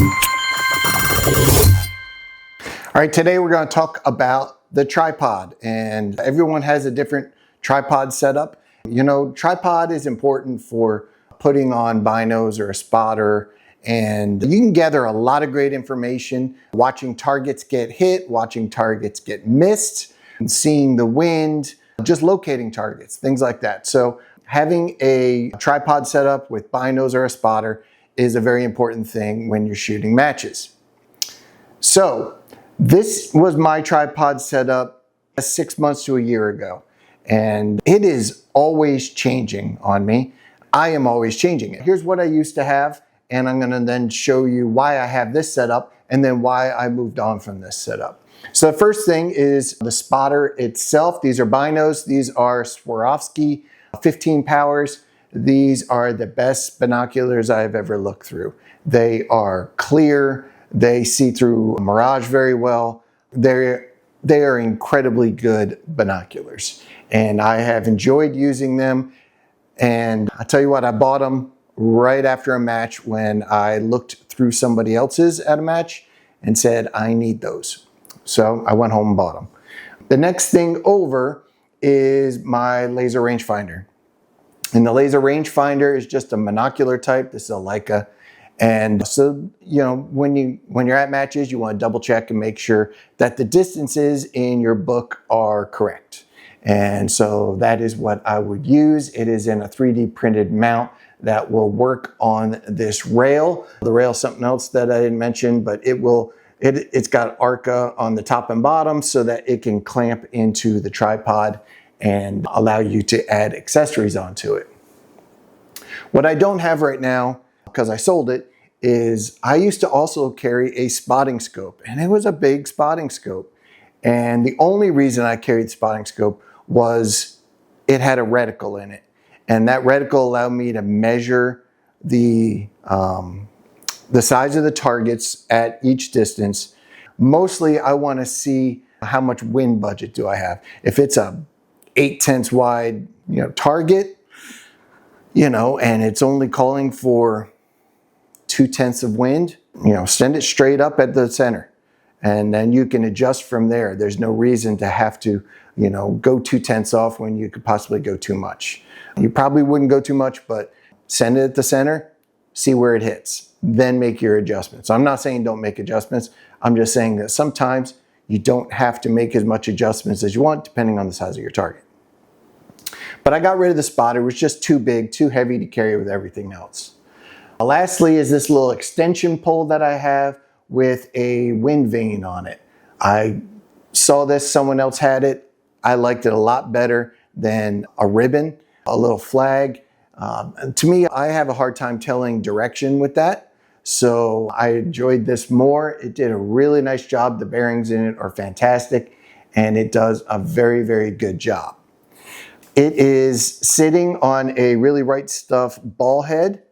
All right, today we're going to talk about the tripod, and everyone has a different tripod setup. You know, tripod is important for putting on binos or a spotter, and you can gather a lot of great information, watching targets get hit, watching targets get missed, seeing the wind, just locating targets, things like that. So having a tripod setup with binos or a spotter is a very important thing when you're shooting matches. So this was my tripod setup 6 months to a year ago, and it is always changing on me. I am always changing it. Here's what I used to have, and I'm gonna then show you why I have this setup and then why I moved on from this setup. So the first thing is the spotter itself. These are binos. These are Swarovski 15 powers. These are the best binoculars I've ever looked through. They are clear. They see through mirage very well. They are incredibly good binoculars, and I have enjoyed using them. And I tell you what, I bought them right after a match when I looked through somebody else's at a match and said, I need those. So I went home and bought them. The next thing over is my laser rangefinder. And the laser rangefinder is just a monocular type. This is a Leica. And so, you know, when you're at matches, you want to double check and make sure that the distances in your book are correct. And so that is what I would use. It is in a 3D printed mount that will work on this rail. The rail is something else that I didn't mention, but it's got ARCA on the top and bottom so that it can clamp into the tripod and allow you to add accessories onto it. What I don't have right now, because I sold it, is I used to also carry a spotting scope, and it was a big spotting scope. And the only reason I carried the spotting scope was it had a reticle in it. And that reticle allowed me to measure the size of the targets at each distance. Mostly I want to see how much wind budget do I have. If it's a 8/10 wide, target, and it's only calling for 2/10 of wind, send it straight up at the center. And then you can adjust from there. There's no reason to have to, go 2/10 off when you could possibly go too much. You probably wouldn't go too much, but send it at the center, see where it hits, then make your adjustments. I'm not saying don't make adjustments. I'm just saying that sometimes you don't have to make as much adjustments as you want, depending on the size of your target. But I got rid of the spotter. It was just too big, too heavy to carry with everything else. Lastly is this little extension pole that I have with a wind vane on it. I saw this, someone else had it. I liked it a lot better than a ribbon, a little flag. To me, I have a hard time telling direction with that. So I enjoyed this more. It did a really nice job. The bearings in it are fantastic, and it does a very, very good job. It is sitting on a Really Right Stuff ball head.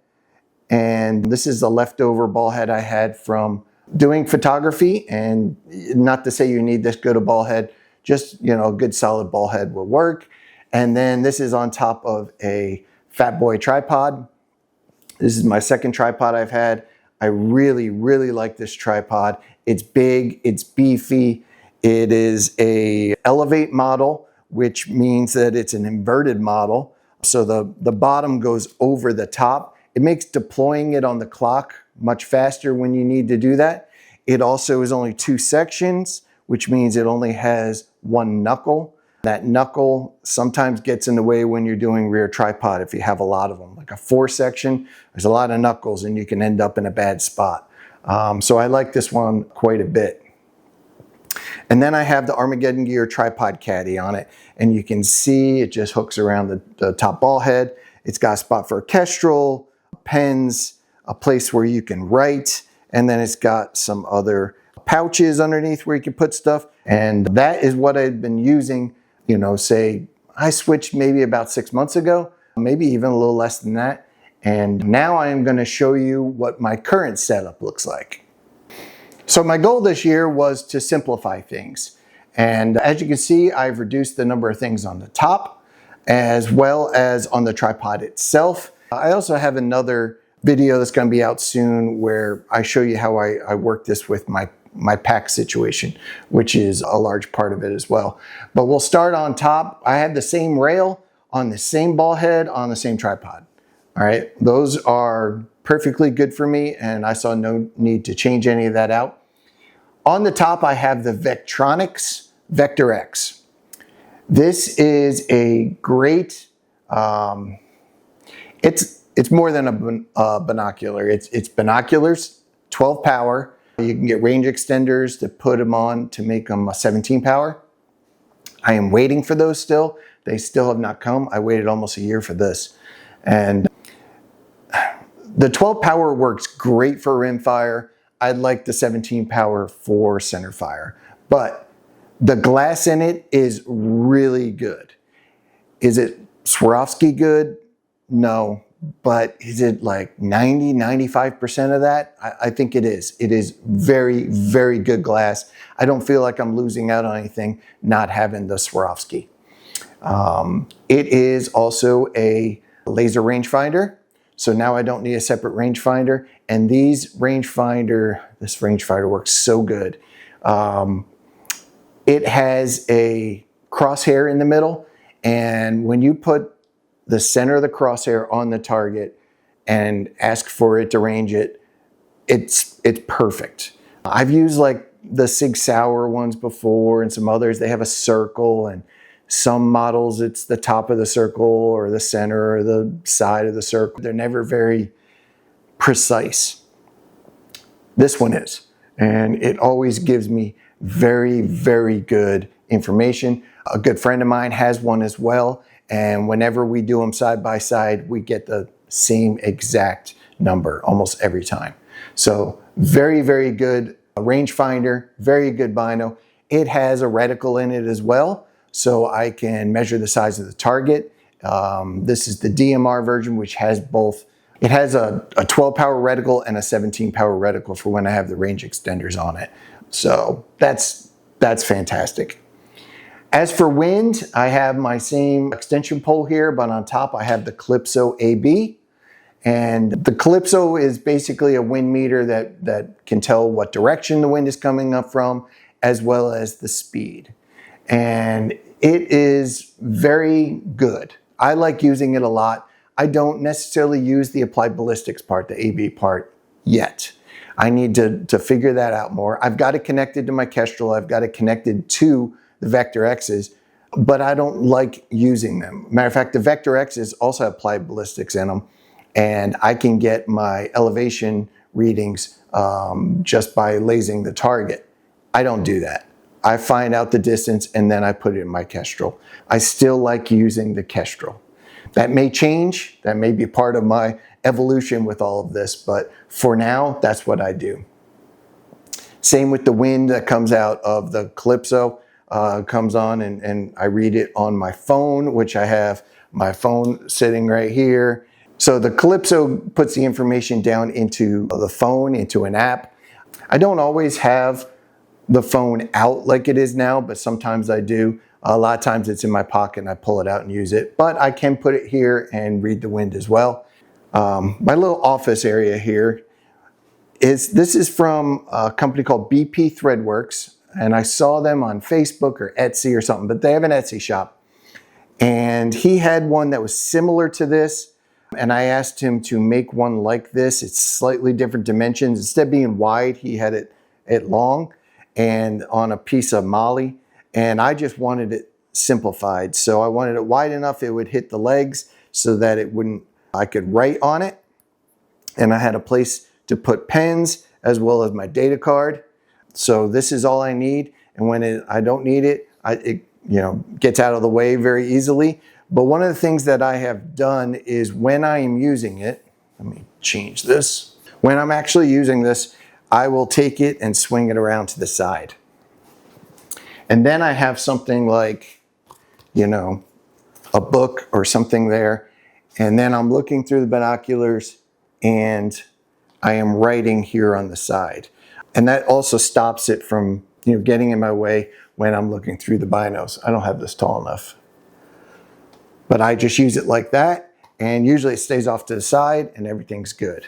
And this is a leftover ball head I had from doing photography. And not to say you need this good a ball head, just, a good solid ball head will work. And then this is on top of a Fat Boy tripod. This is my second tripod I've had. I really, really like this tripod. It's big, it's beefy. It is a Elevate model, which means that it's an inverted model. So the bottom goes over the top. It makes deploying it on the clock much faster when you need to do that. It also is only 2 sections, which means it only has 1 knuckle. That knuckle sometimes gets in the way when you're doing rear tripod if you have a lot of them. Like a 4 section, there's a lot of knuckles and you can end up in a bad spot. So I like this one quite a bit. And then I have the Armageddon Gear tripod caddy on it, and you can see it just hooks around the top ball head. It's got a spot for a Kestrel, pens, a place where you can write, and then it's got some other pouches underneath where you can put stuff. And that is what I've been using, say I switched maybe about 6 months ago, maybe even a little less than that. And now I am going to show you what my current setup looks like. So my goal this year was to simplify things. And as you can see, I've reduced the number of things on the top as well as on the tripod itself. I also have another video that's going to be out soon where I show you how I work this with my pack situation, which is a large part of it as well. But we'll start on top. I have the same rail on the same ball head on the same tripod. All right, those are perfectly good for me, and I saw no need to change any of that out. On the top, I have the Vectronics Vector X. This is a great, it's more than a binocular. It's binoculars, 12 power. You can get range extenders to put them on to make them a 17 power. I am waiting for those still. They still have not come. I waited almost a year for this. And the 12 power works great for rimfire. I'd like the 17 power for center fire. But the glass in it is really good. Is it Swarovski good? No. But is it like 90, 95% of that? I think it is. It is very, very good glass. I don't feel like I'm losing out on anything not having the Swarovski. It is also a laser rangefinder. So now I don't need a separate rangefinder. And this rangefinder works so good. It has a crosshair in the middle. And when you put the center of the crosshair on the target and ask for it to range it, it's perfect. I've used like the Sig Sauer ones before and some others. They have a circle, and some models it's the top of the circle or the center or the side of the circle. They're never very precise. This one is, and it always gives me very, very good information. A good friend of mine has one as well. And whenever we do them side by side, we get the same exact number almost every time. So very, very good rangefinder, very good bino. It has a reticle in it as well, so I can measure the size of the target. This is the DMR version, which has both. It has a 12 power reticle and a 17 power reticle for when I have the range extenders on it. So that's fantastic. As for wind, I have my same extension pole here, but on top I have the Calypso AB. And the Calypso is basically a wind meter that can tell what direction the wind is coming up from, as well as the speed. And it is very good. I like using it a lot. I don't necessarily use the applied ballistics part, the AB part, yet. I need to figure that out more. I've got it connected to my Kestrel. I've got it connected to the Vector X's, but I don't like using them. Matter of fact, the Vector X's also have applied ballistics in them, and I can get my elevation readings just by lasing the target. I don't do that. I find out the distance and then I put it in my Kestrel. I still like using the Kestrel. That may change. That may be part of my evolution with all of this, but for now, that's what I do. Same with the wind that comes out of the Calypso. Comes on and I read it on my phone, which I have my phone sitting right here. So the Calypso puts the information down into the phone, into an app. I don't always have the phone out like it is now, but sometimes I do. A lot of times it's in my pocket and I pull it out and use it, but I can put it here and read the wind as well. My little office area here this is from a company called BP Threadworks. And I saw them on Facebook or Etsy or something, but they have an Etsy shop. And he had one that was similar to this. And I asked him to make one like this. It's slightly different dimensions. Instead of being wide, he had it long and on a piece of moly. And I just wanted it simplified. So I wanted it wide enough it would hit the legs so that I could write on it. And I had a place to put pens as well as my data card. So this is all I need, and when I don't need it, it gets out of the way very easily. But one of the things that I have done is when I am using it, let me change this. When I'm actually using this, I will take it and swing it around to the side. And then I have something like, a book or something there. And then I'm looking through the binoculars and I am writing here on the side. And that also stops it from getting in my way when I'm looking through the binos. I don't have this tall enough. But I just use it like that. and usually it stays off to the side and everything's good.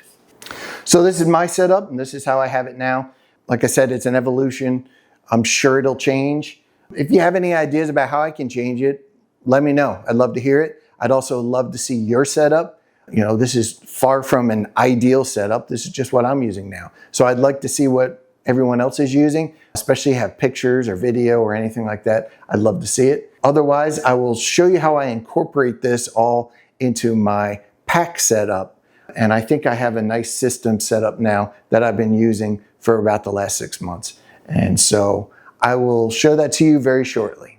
So this is my setup, and this is how I have it now. Like I said, it's an evolution. I'm sure it'll change. If you have any ideas about how I can change it, let me know. I'd love to hear it. I'd also love to see your setup. You know, this is far from an ideal setup. This is just what I'm using now. So I'd like to see what everyone else is using, especially have pictures or video or anything like that. I'd love to see it. Otherwise, I will show you how I incorporate this all into my pack setup. And I think I have a nice system set up now that I've been using for about the last 6 months. And so I will show that to you very shortly.